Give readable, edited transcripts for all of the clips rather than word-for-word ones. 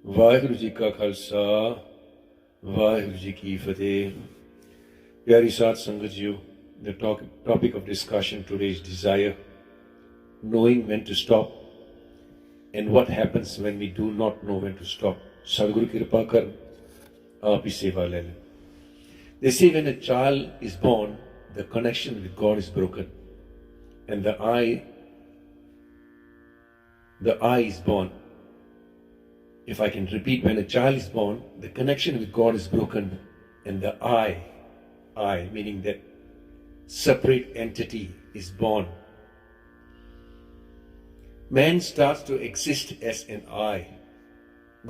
ਵਾਹਿਗੁਰੂ ਜੀ ਕਾ ਖਾਲਸਾ ਵਾਹਿਗੁਰੂ ਜੀ ਕੀ ਫਤਿਹ ਪਿਆਰੀ ਸਾਧ ਸੰਗਤ JIO the topic of discussion today is desire, knowing when to stop and what happens when we do not know when to stop. Sadguru Kirpa kar aap hi seva le le. They say when a child is born, the connection with God is broken and the eye is born. If I can repeat, when a child is born, the connection with God is broken and the I, meaning that separate entity, is born. Man starts to exist as an I.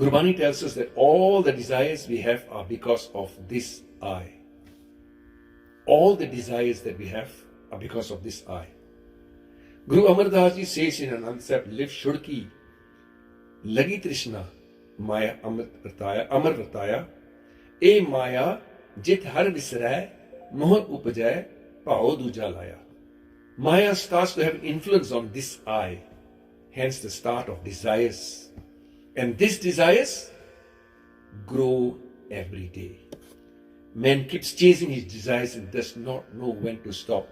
Gurbani tells us that all the desires we have are because of this I. All the desires that we have are because of this I. Guru Amar Das Ji says in an concept, live shudki, lagi trishna, Maya Amar Rataya, E Maya, jit har visray, moh upajay, pao duja laya. Maya starts to have influence on this I, hence the start of desires. And these desires grow every day. Man keeps chasing his desires and does not know when to stop.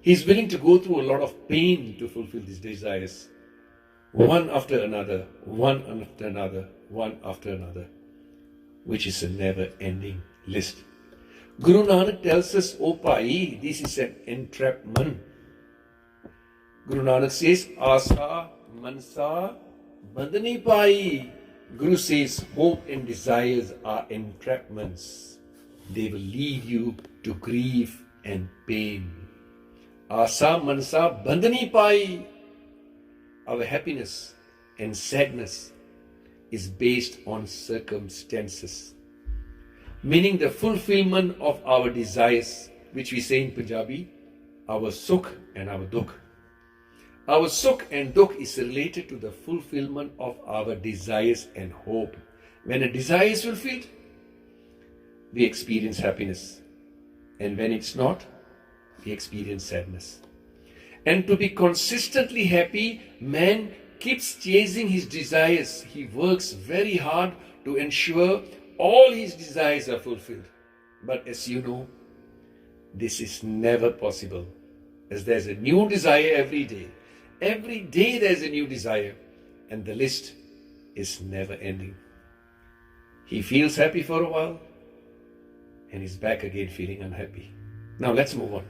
He is willing to go through a lot of pain to fulfill these desires. One after another, one after another, one after another, which is a never-ending list. Guru Nanak tells us, O Pai, this is an entrapment. Guru Nanak says, Asa, Mansa, Bandhani Pai. Guru says, hope and desires are entrapments. They will lead you to grief and pain. Asa, Mansa, Bandhani Pai. Our happiness and sadness is based on circumstances, meaning the fulfillment of our desires, which we say in Punjabi, our sukh and our dukh. Our sukh and dukh is related to the fulfillment of our desires and hope. When a desire is fulfilled, we experience happiness, and when it's not, we experience sadness. And to be consistently happy, man keeps chasing his desires. He works very hard to ensure all his desires are fulfilled. But as you know, this is never possible, as there's a new desire every day. Every day there's a new desire, and the list is never ending. He feels happy for a while, and he's back again feeling unhappy. Now let's move on.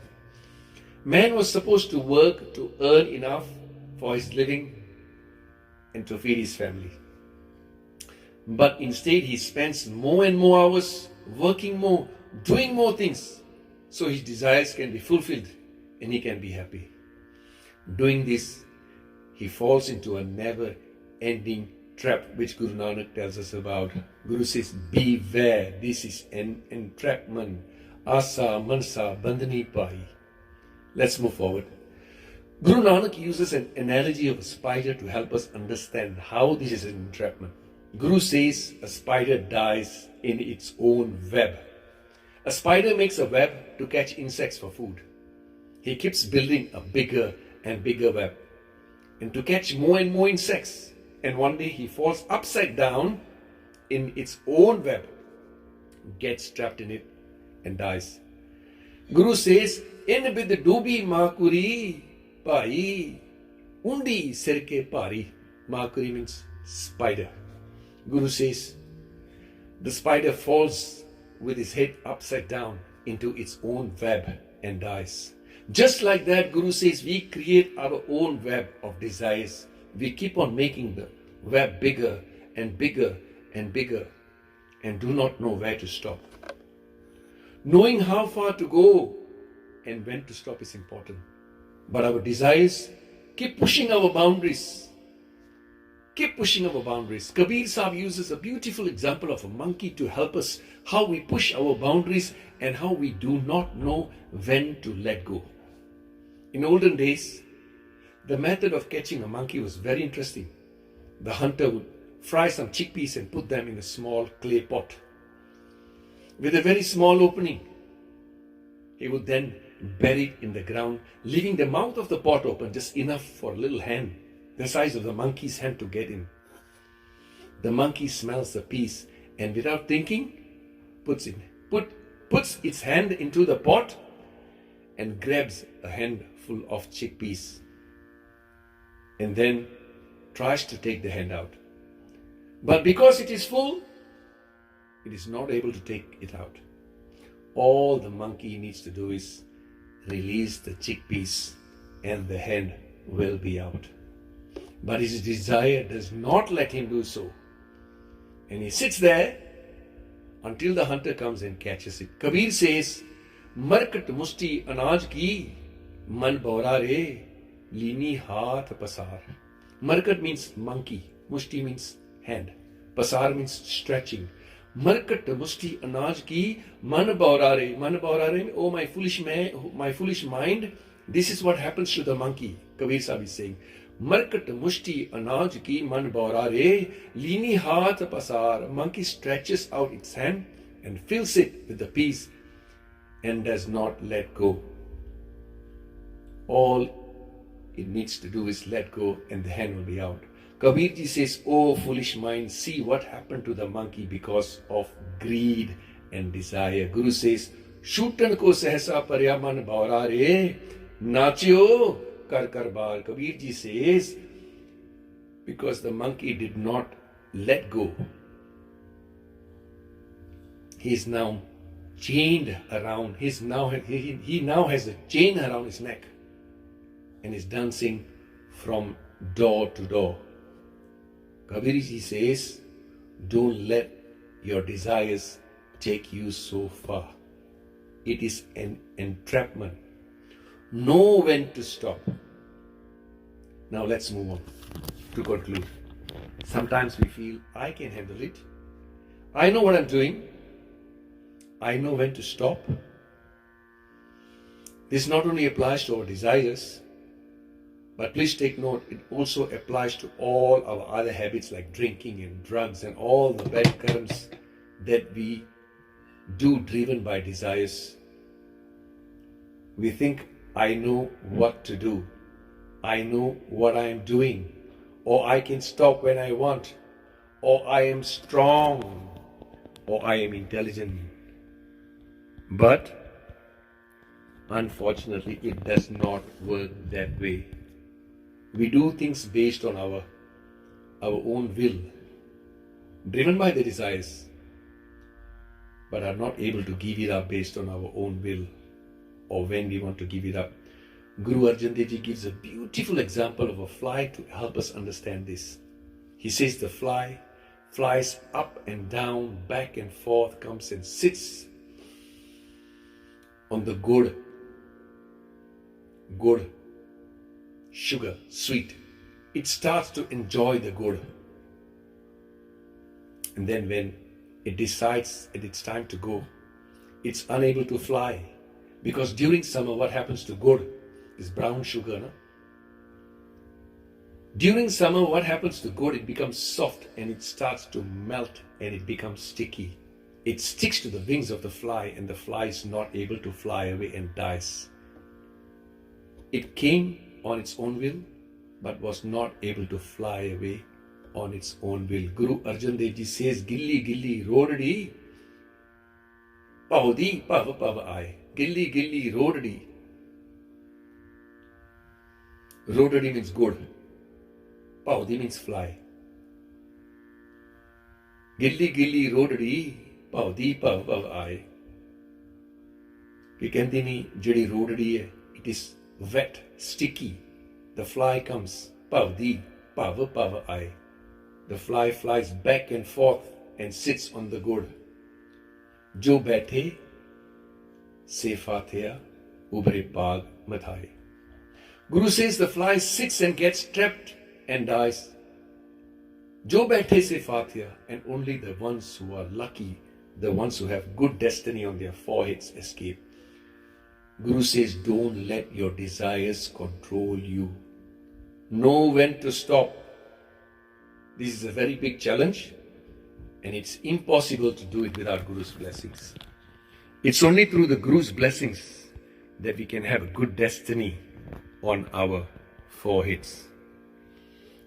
Man was supposed to work to earn enough for his living and to feed his family. But instead he spends more and more hours working more, doing more things, so his desires can be fulfilled and he can be happy. Doing this, he falls into a never-ending trap, which Guru Nanak tells us about. Guru says, beware, this is an entrapment. Asa, Mansa, Bandhani Pai. Let's move forward. Guru Nanak uses an analogy of a spider to help us understand how this is an entrapment. Guru says a spider dies in its own web. A spider makes a web to catch insects for food. He keeps building a bigger and bigger web, and to catch more and more insects. And one day he falls upside down in its own web, gets trapped in it, and dies. Guru says, in bid dubi makuri pai, undi sirke pari. Makuri means spider. Guru says, the spider falls with his head upside down into its own web and dies. Just like that, Guru says, we create our own web of desires. We keep on making the web bigger and bigger and bigger, and do not know where to stop. Knowing how far to go and when to stop is important. But our desires keep pushing our boundaries. Keep pushing our boundaries. Kabir Sahib uses a beautiful example of a monkey to help us how we push our boundaries and how we do not know when to let go. In olden days, the method of catching a monkey was very interesting. The hunter would fry some chickpeas and put them in a small clay pot with a very small opening. He would then bury it in the ground, leaving the mouth of the pot open just enough for a little hand, the size of the monkey's hand, to get in. The monkey smells the peas and without thinking, puts its hand into the pot and grabs a handful of chickpeas and then tries to take the hand out. But because it is full, it is not able to take it out. All the monkey needs to do is release the chickpeas and the hand will be out. But his desire does not let him do so. And he sits there until the hunter comes and catches it. Kabir says, Markat musti anaj ki, man bora re, lini haath pasar. Markat means monkey, musti means hand, pasar means stretching. Markat musti anaj ki, man bora re, oh my foolish man, my foolish mind. This is what happens to the monkey, Kabir Sahib is saying. Markat mushti anaj ki man bora re, lini haath pasar. Monkey stretches out its hand and fills it with the peas and does not let go. All it needs to do is let go and the hand will be out. Kabirji says, oh foolish mind, see what happened to the monkey because of greed and desire. Guru says, Shutan ko sahasa parya man bora re, nachyo kar kar bar. Kabirji says, because the monkey did not let go, he is now chained around, he now has a chain around his neck and is dancing from door to door. Kabirji says, don't let your desires take you so far. It is an entrapment. Know when to stop. Now let's move on to conclude. Sometimes we feel, I can handle it. I know what I'm doing. I know when to stop. This not only applies to our desires, but please take note, it also applies to all our other habits like drinking and drugs and all the bad karmas that we do driven by desires. We think, I know what to do. I know what I am doing. Or I can stop when I want. Or I am strong. Or I am intelligent. But unfortunately, it does not work that way. We do things based on our own will, driven by the desires, but are not able to give it up based on our own will or when we want to give it up. Guru Arjan Dev Ji gives a beautiful example of a fly to help us understand this. He says the fly flies up and down, back and forth, comes and sits on the good, sugar, sweet. It starts to enjoy the good. And then when it decides that it's time to go, it's unable to fly. Because during summer, what happens to good is brown sugar. No? During summer, what happens to good? It becomes soft and it starts to melt and it becomes sticky. It sticks to the wings of the fly and the fly is not able to fly away and dies. It came on its own will, but was not able to fly away on its own will. Guru Arjan Dev Ji says, Gilli Gilli Rodadi, Pavdi Pav Pav Ai. Gilli Gilli Rodadi. Rodadi means good. Pavdi means fly. Gilli Gilli Rodadi, Pavdi Pav Pav Ai. Ki कहते नहीं जड़ी रोडड़ी है, it is wet, sticky. The fly comes, Pavdi, Pav Pav Ai. The fly flies back and forth and sits on the good. Jo baithe, se fathya, ubre bag mathai. Guru says the fly sits and gets trapped and dies. Jo baithe se fathya, and only the ones who are lucky, the ones who have good destiny on their foreheads escape. Guru says, don't let your desires control you. Know when to stop. This is a very big challenge and it's impossible to do it without Guru's blessings. It's only through the Guru's blessings that we can have a good destiny on our foreheads.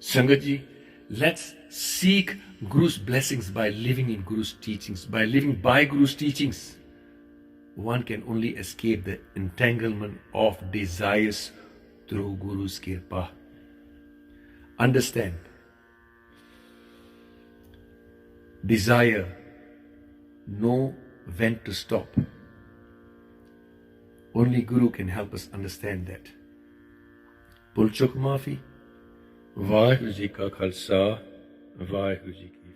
Sangat ji, Let's seek Guru's blessings by living in Guru's teachings, by living by Guru's teachings. One can only escape the entanglement of desires through Guru's kirpa. Understand, desire, know when to stop. Only Guru can help us understand that. Pulchuk Maafi. Vaheguru Ji Ka Khalsa, Vaheguru Ji Ki